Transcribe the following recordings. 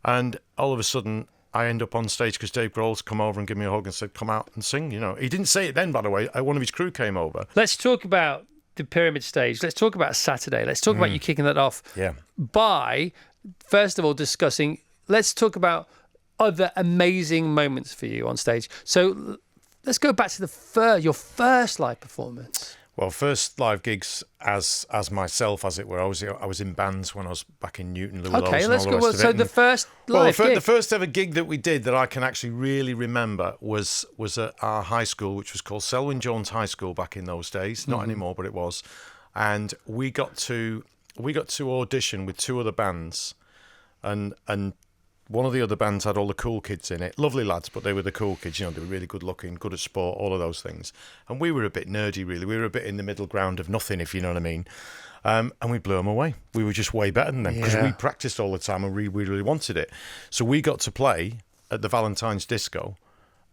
And all of a sudden, I end up on stage because Dave Grohl's come over and give me a hug and said, come out and sing. You know, he didn't say it then, by the way. One of his crew came over. Let's talk about the Pyramid stage. Let's talk about Saturday. Let's talk about you kicking that off by, first of all, discussing, let's talk about other amazing moments for you on stage. So let's go back to your first live performance. Well, first live gigs as myself, as it were. I was in bands when I was back in Newton, Lewis. Okay, let's go. So the first live gig. The first ever gig that we did that I can actually really remember was at our high school, which was called Selwyn Jones High School back in those days. Not anymore, but it was. And we got to audition with two other bands, and one of the other bands had all the cool kids in it. Lovely lads, but they were the cool kids. You know, they were really good looking, good at sport, all of those things. And we were a bit nerdy, really. We were a bit in the middle ground of nothing, if you know what I mean. And we blew them away. We were just way better than them because we practiced all the time and we really wanted it. So we got to play at the Valentine's Disco,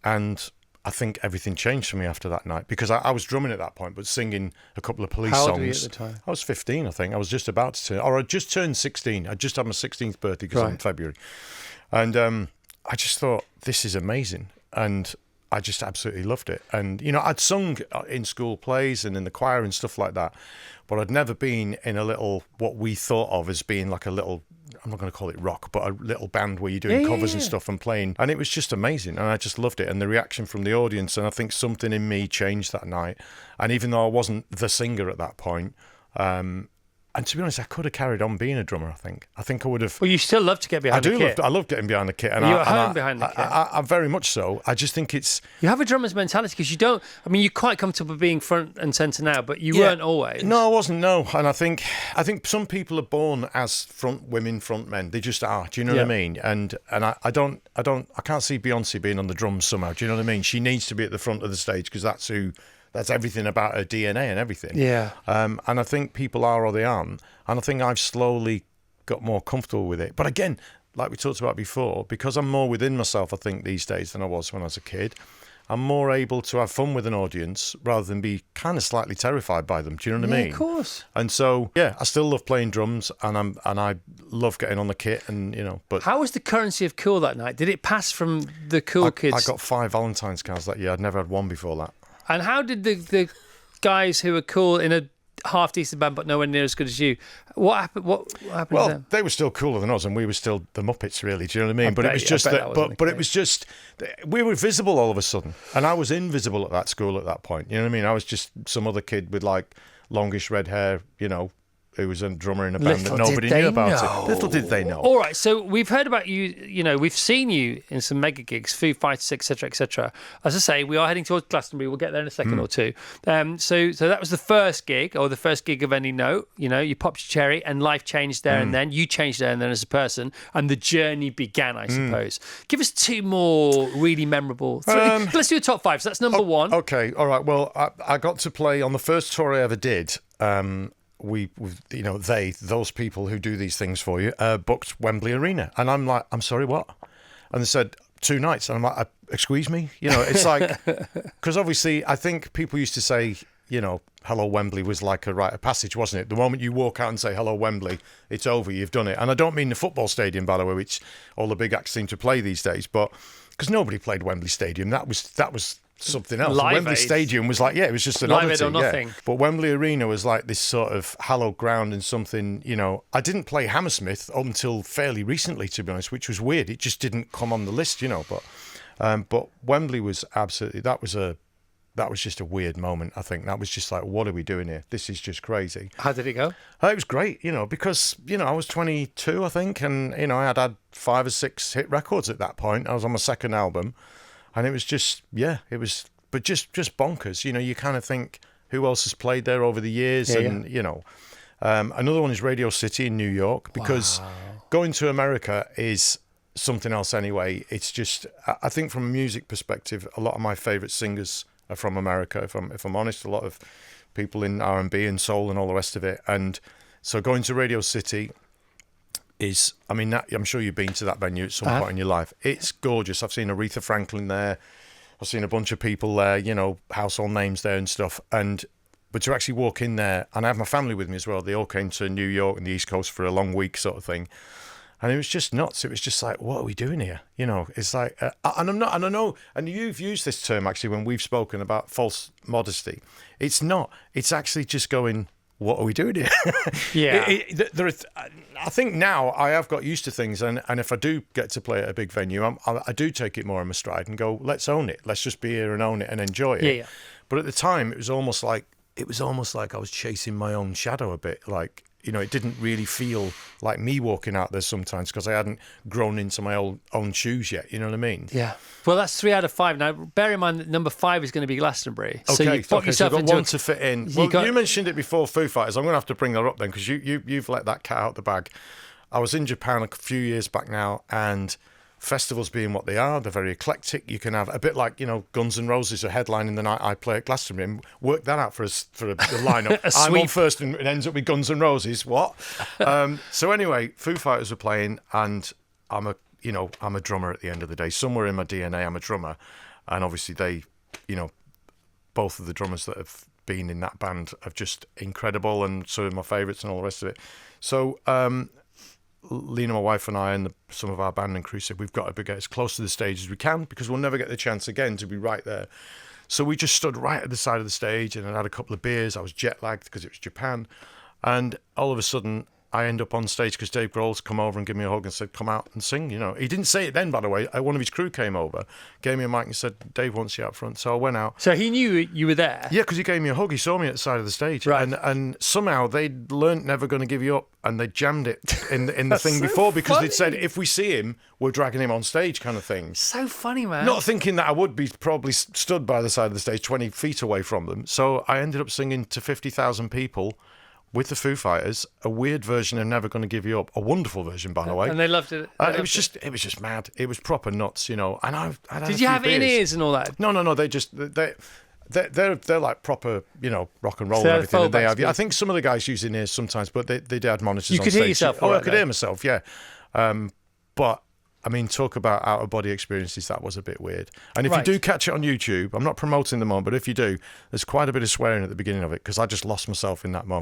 and I think everything changed for me after that night because I was drumming at that point, but singing a couple of Police songs. How old were you at the time? I was 15, I think. I was just about to turn, or I just turned 16. I just had my 16th birthday because I'm in February. And I just thought, this is amazing. And I just absolutely loved it. And, you know, I'd sung in school plays and in the choir and stuff like that, but I'd never been in a little, what we thought of as being like a little, I'm not going to call it rock, but a little band where you're doing covers and stuff and playing. And it was just amazing. And I just loved it. And the reaction from the audience. And I think something in me changed that night. And even though I wasn't the singer at that point, and to be honest, I could have carried on being a drummer, I think. I think I would have... Well, you still love to get behind the kit. I love getting behind the kit. And you're at home behind the kit. I very much so. I just think it's... You have a drummer's mentality because you don't... I mean, you're quite comfortable being front and centre now, but you weren't always. No, I wasn't, no. And I think some people are born as front women, front men. They just are. Do you know what I mean? And I can't see Beyonce being on the drums somehow. Do you know what I mean? She needs to be at the front of the stage because that's everything about her DNA and everything. Yeah. And I think people are or they aren't. And I think I've slowly got more comfortable with it. But again, like we talked about before, because I'm more within myself, I think, these days than I was when I was a kid, I'm more able to have fun with an audience rather than be kind of slightly terrified by them. Do you know what I mean? Of course. And so, yeah, I still love playing drums and I love getting on the kit and, you know, but... How was the currency of cool that night? Did it pass from the cool kids? I got 5 Valentine's cards that year. I'd never had one before that. And how did the guys who were cool in a half-decent band but nowhere near as good as you, what happened to them? Well, they were still cooler than us and we were still the Muppets, really. Do you know what I mean? But it was just that, but it was just, we were visible all of a sudden. And I was invisible at that school at that point. You know what I mean? I was just some other kid with like longish red hair, you know, who was a drummer in a band that nobody knew about it. Little did they know. All right, so we've heard about you, you know, we've seen you in some mega gigs, Foo Fighters, etc., etc. As I say, we are heading towards Glastonbury. We'll get there in a second or two. So that was the first gig, or the first gig of any note. You know, you popped your cherry and life changed there and then. You changed there and then as a person, and the journey began, I suppose. Give us 2 more really memorable. Let's do a top 5. So that's number 1. Okay, all right. Well, I got to play on the first tour I ever did. Those people who do these things for you, booked Wembley Arena. And I'm like, I'm sorry, what? And they said 2 nights. And I'm like, excuse me? You know, it's like, because obviously I think people used to say, you know, hello Wembley was like a rite of passage, wasn't it? The moment you walk out and say hello Wembley, it's over, you've done it. And I don't mean the football stadium, by the way, which all the big acts seem to play these days, but because nobody played Wembley Stadium. That was something else. Wembley Stadium was like, it was just an oddity. Or nothing. Yeah. But Wembley Arena was like this sort of hallowed ground and something, you know. I didn't play Hammersmith until fairly recently, to be honest, which was weird. It just didn't come on the list, you know. But Wembley was absolutely, that was just a weird moment, I think. That was just like, what are we doing here? This is just crazy. How did it go? It was great, you know, because, you know, I was 22, I think, and, you know, I had 5 or 6 hit records at that point. I was on my second album. And it was just, but just bonkers. You know, you kind of think, who else has played there over the years? You know, another one is Radio City in New York, because going to America is something else anyway. It's just, I think from a music perspective, a lot of my favourite singers are from America, if I'm honest. A lot of people in R&B and soul and all the rest of it. And so going to Radio City is, I mean, I'm sure you've been to that venue at some point in your life. It's gorgeous. I've seen Aretha Franklin there. I've seen a bunch of people there, you know, household names there and stuff. But to actually walk in there, and I have my family with me as well. They all came to New York and the East Coast for a long week sort of thing. And it was just nuts. It was just like, what are we doing here? You know, it's like, and I'm not, and I know, and you've used this term actually when we've spoken about false modesty. It's not. It's actually just going, what are we doing here? Yeah. I think now I have got used to things, and if I do get to play at a big venue, I do take it more in my stride and go, let's own it. Let's just be here and own it and enjoy it. Yeah. But at the time, it was almost like I was chasing my own shadow a bit. Like, you know, it didn't really feel like me walking out there sometimes because I hadn't grown into my own shoes yet. You know what I mean? Yeah. Well, that's 3 out of 5. Now, bear in mind that number 5 is going to be Glastonbury. So you've got yourself so you've got into one to fit in. You mentioned it before, Foo Fighters. I'm going to have to bring that up then because you've let that cat out the bag. I was in Japan a few years back now, and festivals being what they are, they're very eclectic. You can have a bit like, you know, Guns N' Roses are headlining the night I play at Glastonbury, and work that out for a lineup. I'm on first and it ends up with Guns N' Roses. What? So anyway, Foo Fighters were playing, and I'm a drummer at the end of the day. Somewhere in my DNA, I'm a drummer, and obviously they, you know, both of the drummers that have been in that band are just incredible, and some of my favourites and all the rest of it. So Lena, my wife, and I, and some of our band and crew said we've got to get as close to the stage as we can because we'll never get the chance again to be right there. So we just stood right at the side of the stage, and I had a couple of beers. I was jet lagged because it was Japan, and all of a sudden I end up on stage because Dave Grohl's come over and give me a hug and said, "Come out and sing." You know, he didn't say it then, by the way. One of his crew came over, gave me a mic and said, "Dave wants you out front." So I went out. So he knew you were there? Yeah, because he gave me a hug. He saw me at the side of the stage. Right. And somehow they'd learnt Never Gonna Give You Up, and they jammed it in the thing so before because funny. they'd said, if we see him, we're dragging him on stage kind of thing. So funny, man. Not thinking that I would be probably stood by the side of the stage 20 feet away from them. So I ended up singing to 50,000 people with the Foo Fighters, a weird version of Never Gonna Give You Up, a wonderful version, by the way. And they loved it. It was just mad. It was proper nuts, you know. And I Did you have in-ears and all that? No. They're like proper, you know, rock and roll So and everything. And they have. fallbacks, I think some of the guys use in-ears sometimes, but they did have monitors. You on could stage. hear yourself. Oh, all I right, could though. hear myself. Yeah. But I mean, talk about out-of-body experiences. That was a bit weird. And if Right. you do catch it on YouTube, I'm not promoting them on, but if you do, there's quite a bit of swearing at the beginning of it because I just lost myself in that moment.